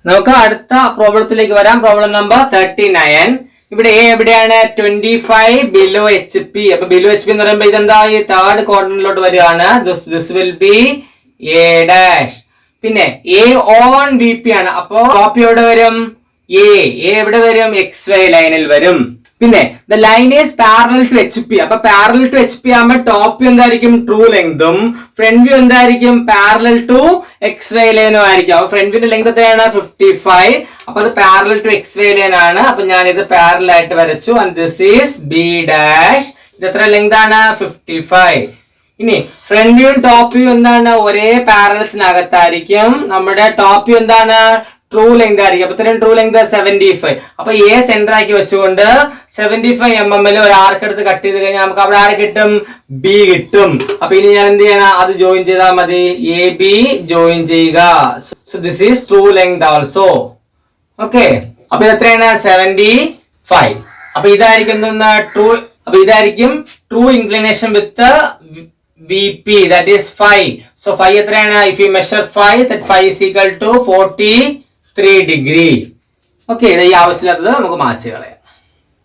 നമുക്ക് അടുത്ത പ്രോബ്ലത്തിലേക്ക് വരാം. Problem number 39. ഇവിടെ എ എവിടെയാണ്? 25 ബിലോ എച്ച് പി. അപ്പൊ ബിലോ എച്ച് പി എന്ന് പറയുമ്പോൾ ഇതെന്താ? ഈ തേർഡ് ക്വാഡ്രന്റിലോട്ട് വരികയാണ്. This will be A dash. പിന്നെ എ ഓൺ ബി പി ആണ്. അപ്പോ ടോപ്പ് എവിടെ വരും? എ എവിടെ വരും? എക്സ് വൈ ലൈനിൽ വരും. പിന്നെ the line is parallel to H P. അപ്പൊ പാരലൽ ടു എച്ച് പി ആകുമ്പോൾ ടോപ്പ് വ്യൂ എന്തായിരിക്കും? ട്രൂ ലെങ്തും ഫ്രണ്ട് വ്യൂ എന്തായിരിക്കും? പാരലൽ ടു എക്സ് വൈ ലൈനും ആയിരിക്കും. അപ്പൊ ഫ്രണ്ട് വ്യൂന്റെ ലെങ്ത് എത്രയാണ്? 55. അപ്പൊ അത് parallel to X Y line ആണ്. അപ്പൊ ഞാൻ ഇത് പാരലൽ ആയിട്ട് വരച്ചു. And this is B dash. ഇത് എത്ര ലെങ്ത് ആണ്? 55. ഇനി ഫ്രണ്ട് വ്യൂവും ടോപ്പ് വ്യൂ എന്താണ്? ഒരേ പാരലൽസിനകത്തായിരിക്കും. നമ്മുടെ ടോപ്പ് വ്യൂ എന്താണ്? ട്രൂ ലെങ്ത് ആയിരിക്കും. അപ്പൊ ഇത്രയും ട്രൂ ലെങ്ത് 75. അപ്പൊ എ സെന്റർ ആക്കി വെച്ചുകൊണ്ട് 75 mm ഒരു ആർക്ക് എടുത്ത് കട്ട് ചെയ്ത് കഴിഞ്ഞാൽ നമുക്ക് അവിടെ ആര് കിട്ടും? ബി കിട്ടും. അപ്പൊ ഇനി ഞാൻ എന്ത് ചെയ്യണം? അത് ജോയിൻ ചെയ്താൽ മതി. എ ബി ജോയിൻ ചെയ്യുക. So this is true length also. Okay, അപ്പൊ ഇത് എത്രയാണ്? 75. അപ്പൊ ഇതായിരിക്കും ട്രൂ. അപ്പൊ ഇതായിരിക്കും true inclination with VP, that is 5. So 5 എത്രയാണ്? If you measure 5, that 5 is equal to 43 degree. Okay, ഇത് ഈ ആവശ്യമില്ലാത്തത് നമുക്ക് മാച്ച് കളയാം.